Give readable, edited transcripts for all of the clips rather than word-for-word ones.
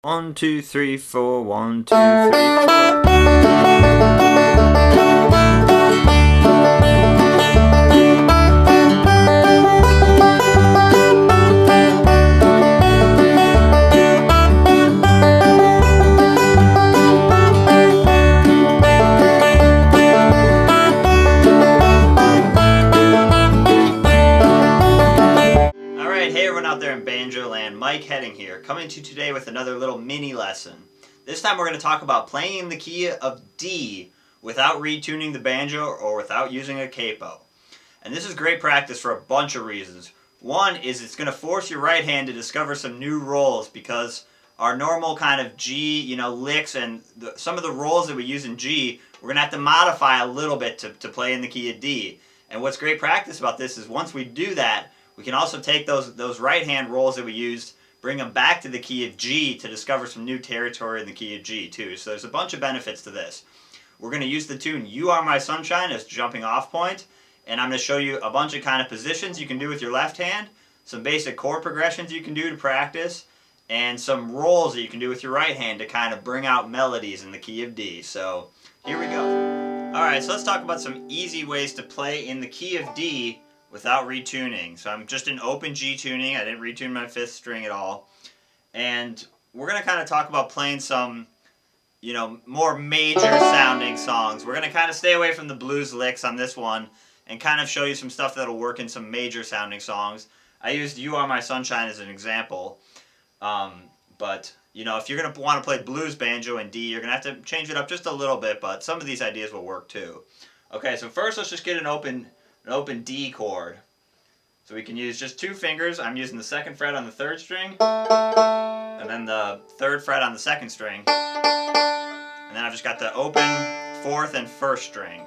1, 2, 3, 4, 1, 2, 3, 4. Hey everyone out there in Banjo land, Mike Heading here, coming to you today with another little mini lesson. This time we're going to talk about playing in the key of D without retuning the banjo or without using a capo. And this is great practice for a bunch of reasons. One is it's going to force your right hand to discover some new rolls, because our normal kind of G, licks and some of the rolls that we use in G, we're going to have to modify a little bit to play in the key of D. And what's great practice about this is once we do that, we can also take those right-hand rolls that we used, bring them back to the key of G to discover some new territory in the key of G too. So there's a bunch of benefits to this. We're going to use the tune You Are My Sunshine as jumping off point, and I'm going to show you a bunch of kind of positions you can do with your left hand, some basic chord progressions you can do to practice, and some rolls that you can do with your right hand to kind of bring out melodies in the key of D. So here we go. Alright, so let's talk about some easy ways to play in the key of D without retuning. So I'm just in open G tuning. I didn't retune my 5th string at all. And we're going to kind of talk about playing some, more major sounding songs. We're going to kind of stay away from the blues licks on this one and kind of show you some stuff that'll work in some major sounding songs. I used You Are My Sunshine as an example. But, if you're going to want to play blues banjo in D, you're going to have to change it up just a little bit, but some of these ideas will work too. Okay, so first let's just get an open D chord. So we can use just 2 fingers. I'm using the 2nd fret on the 3rd string, and then the 3rd fret on the 2nd string, and then I've just got the open 4th and 1st string.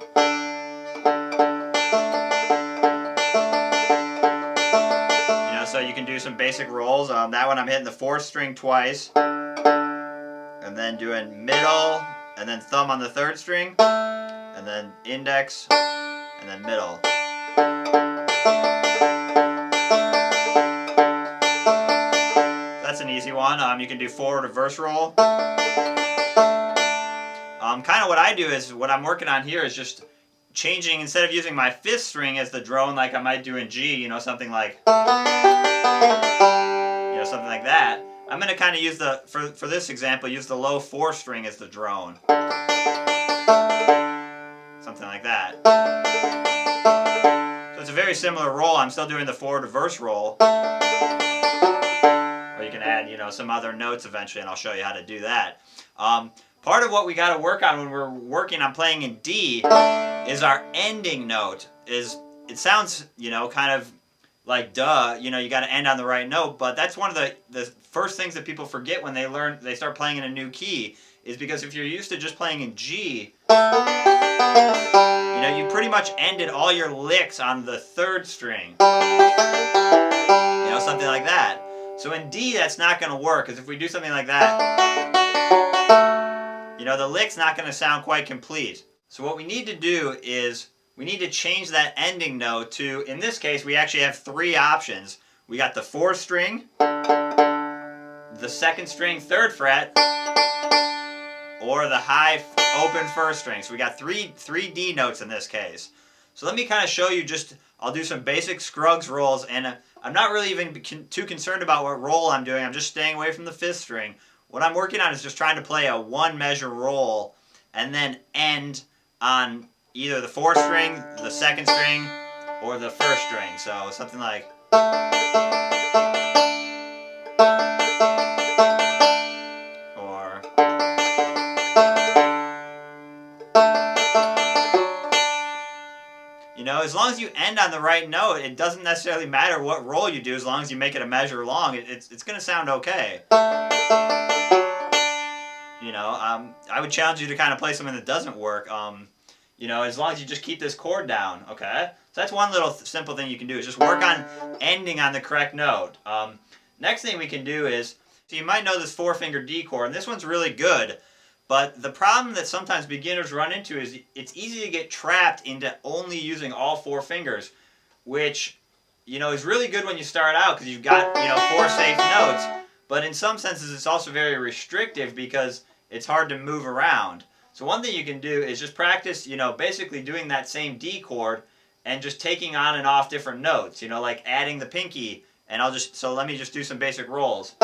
So you can do some basic rolls. That one I'm hitting the 4th string twice, and then doing middle, and then thumb on the 3rd string, and then index, and then middle. That's an easy one. You can do forward reverse roll. Kind of what I do is, what I'm working on here is just changing, instead of using my 5th string as the drone like I might do in G, something like, something like that. I'm going to kind of use for this example, use the low 4th string as the drone. Something like that. So it's a very similar roll. I'm still doing the forward reverse roll. Or you can add, some other notes eventually, and I'll show you how to do that. Part of what we got to work on when we're working on playing in D is our ending note. It sounds, kind of like duh, you got to end on the right note, but that's one of the first things that people forget when they start playing in a new key, is because if you're used to just playing in G, you pretty much ended all your licks on the 3rd string. Something like that. So in D, that's not going to work, because if we do something like that, the lick's not going to sound quite complete. So what we need to do is we need to change that ending note to, in this case, we actually have 3 options. We got the 4th string, the 2nd string 3rd fret, or the high open 1st string. So we got three D notes in this case. So let me kind of show you, I'll do some basic Scruggs rolls, and I'm not really even too concerned about what roll I'm doing. I'm just staying away from the 5th string. What I'm working on is just trying to play a 1-measure roll and then end on either the 4th string, the 2nd string, or the 1st string. So something like, or, as long as you end on the right note, it doesn't necessarily matter what roll you do, as long as you make it a measure long. It's going to sound okay. I would challenge you to kind of play something that doesn't work. As long as you just keep this chord down, okay? So that's one little simple thing you can do, is just work on ending on the correct note. Next thing we can do is, so you might know this 4-finger D chord, and this one's really good, but the problem that sometimes beginners run into is it's easy to get trapped into only using all 4 fingers, which, is really good when you start out, because you've got, 4 safe notes. but in some senses it's also very restrictive because it's hard to move around. So one thing you can do is just practice, basically doing that same D chord and just taking on and off different notes, like adding the pinky. And so let me just do some basic rolls.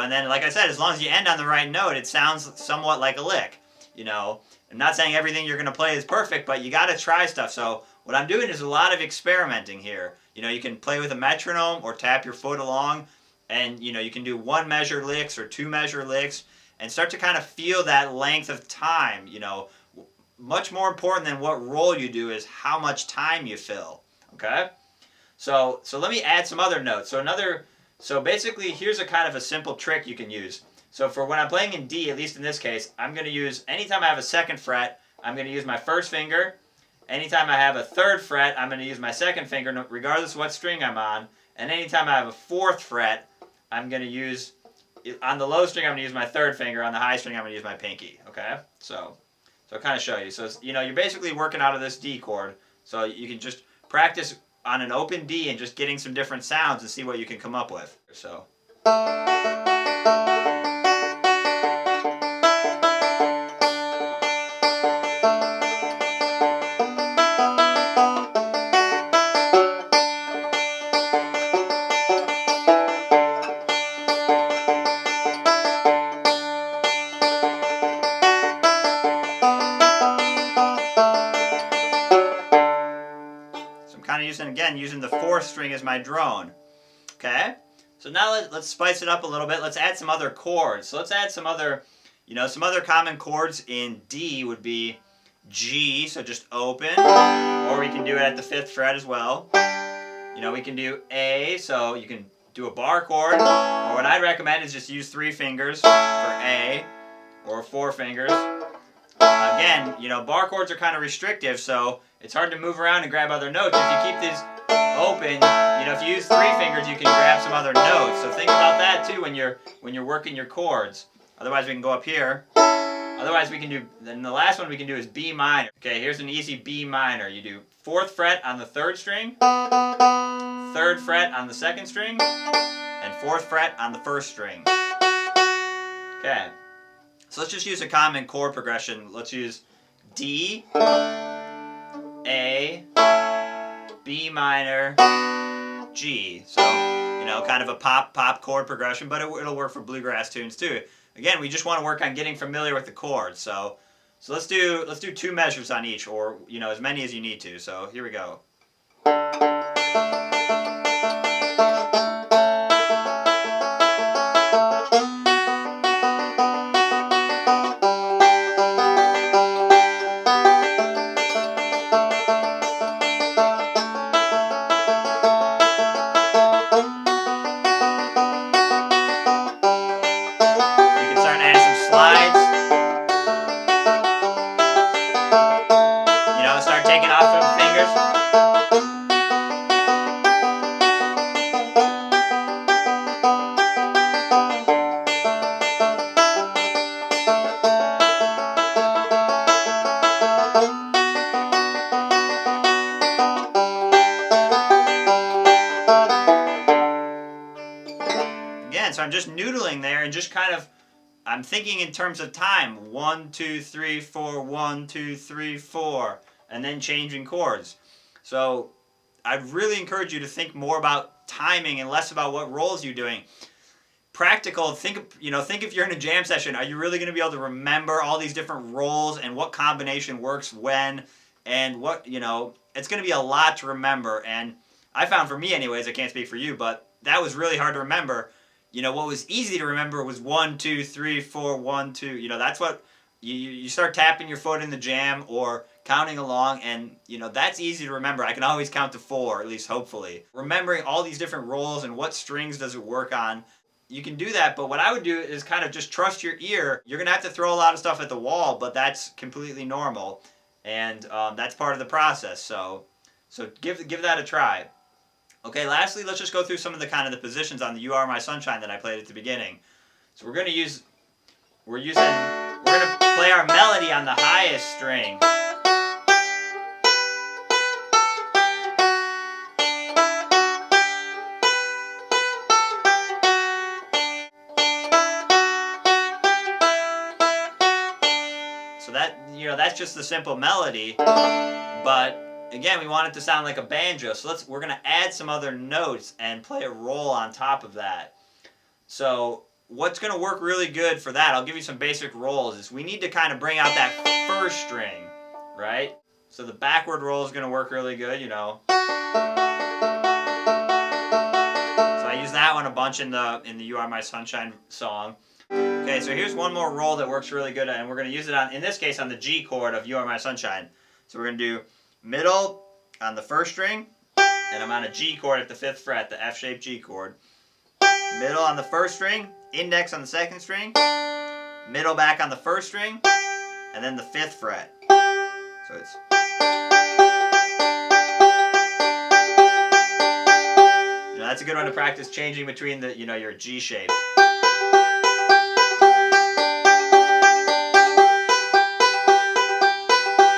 And then, like I said, as long as you end on the right note, it sounds somewhat like a lick. I'm not saying everything you're going to play is perfect, but you got to try stuff. So what I'm doing is a lot of experimenting here. You can play with a metronome or tap your foot along, and you can do 1 measure licks or 2 measure licks and start to kind of feel that length of time. Much more important than what roll you do is how much time you fill. Okay? So let me add some other notes. So basically, here's a kind of a simple trick you can use. So for when I'm playing in D, at least in this case, I'm going to use, anytime I have a 2nd fret, I'm going to use my 1st finger. Anytime I have a 3rd fret, I'm going to use my 2nd finger, regardless of what string I'm on. And anytime I have a 4th fret, I'm going to use, on the low string, I'm going to use my 3rd finger. On the high string, I'm going to use my pinky. Okay? So I'll kind of show you. So, you're basically working out of this D chord. So you can just practice on an open D and just getting some different sounds and see what you can come up with. So. Kind of using the 4th string as my drone. Okay? So now let's spice it up a little bit. Let's add some other chords. So let's add some other, some other common chords in D would be G, so just open, or we can do it at the 5th fret as well. We can do A, so you can do a bar chord, or what I'd recommend is just use 3 fingers for A, or 4 fingers. Again, bar chords are kind of restrictive, so it's hard to move around and grab other notes. If you keep these open, if you use 3 fingers, you can grab some other notes. So think about that too when you're working your chords. Otherwise, we can go up here. Otherwise, we can do, then the last one we can do is B minor. Okay, here's an easy B minor. You do 4th fret on the 3rd string, 3rd fret on the 2nd string, and 4th fret on the 1st string. Okay. So let's just use a common chord progression. Let's use D, A, B minor, G. So, kind of a pop chord progression, but it'll work for bluegrass tunes too. Again, we just want to work on getting familiar with the chords. So let's do 2 measures on each, or as many as you need to. So here we go. Start taking off some fingers. Again, so I'm just noodling there and just kind of, I'm thinking in terms of time. 1, 2, 3, 4, 1, 2, 3, 4. And then changing chords. So I'd really encourage you to think more about timing and less about what rolls you're doing. Practical, think if you're in a jam session, are you really going to be able to remember all these different rolls and what combination works when, and what, it's going to be a lot to remember. And I found, for me anyways, I can't speak for you, but that was really hard to remember. What was easy to remember was 1, 2, 3, 4, 1, 2. That's what you start tapping your foot in the jam or counting along, and that's easy to remember. I can always count to 4, at least hopefully. Remembering all these different rolls and what strings does it work on, you can do that, but what I would do is kind of just trust your ear. You're going to have to throw a lot of stuff at the wall, but that's completely normal, and that's part of the process, so give that a try. Okay, lastly, let's just go through some of the positions on the You Are My Sunshine that I played at the beginning. So we're going to play our melody on the highest string. So that, that's just the simple melody. But again, we want it to sound like a banjo. So we're going to add some other notes and play a roll on top of that. So what's going to work really good for that, I'll give you some basic rolls, is we need to kind of bring out that first string, right? So the backward roll is going to work really good, So I use that one a bunch in the You Are My Sunshine song. Okay, so here's one more roll that works really good, and we're going to use it on, in this case, on the G chord of You Are My Sunshine. So we're going to do middle on the first string, and I'm on a G chord at the 5th fret, the F-shaped G chord. Middle on the first string, index on the second string, middle back on the first string, and then the 5th fret. So it's... that's a good one to practice changing between the, your G shapes.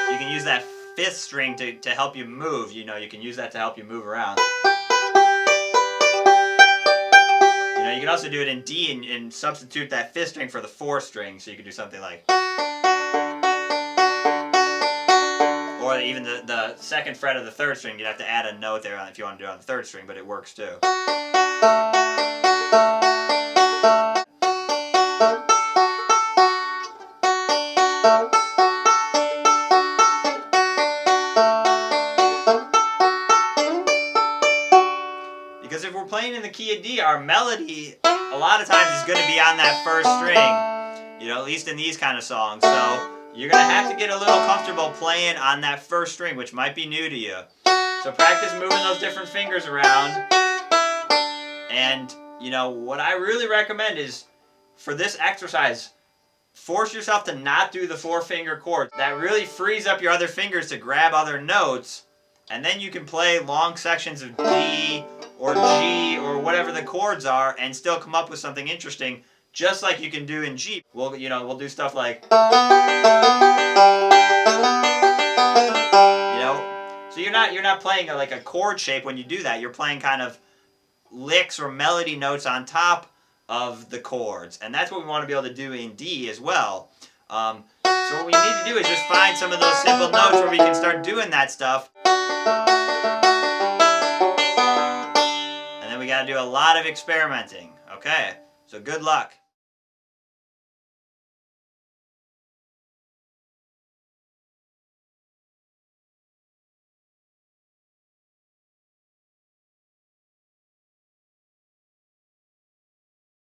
You can use that 5th string to help you move. You can use that to help you move around. You can also do it in D and substitute that 5th string for the 4th string, so you can do something like... Or even the 2nd fret of the 3rd string, you'd have to add a note there if you want to do it on the 3rd string, but it works too. Because if we're playing in the key of D, our melody a lot of times is going to be on that first string, at least in these kind of songs. So you're going to have to get a little comfortable playing on that first string, which might be new to you. So practice moving those different fingers around. And, what I really recommend is, for this exercise, force yourself to not do the 4-finger chord. That really frees up your other fingers to grab other notes, and then you can play long sections of D or G or whatever the chords are and still come up with something interesting, just like you can do in G. We'll do stuff like, so you're not playing like a chord shape when you do that. You're playing kind of licks or melody notes on top of the chords, and that's what we want to be able to do in D as well. So what we need to do is just find some of those simple notes where we can start doing that stuff. And then we got to do a lot of experimenting. Okay, so good luck.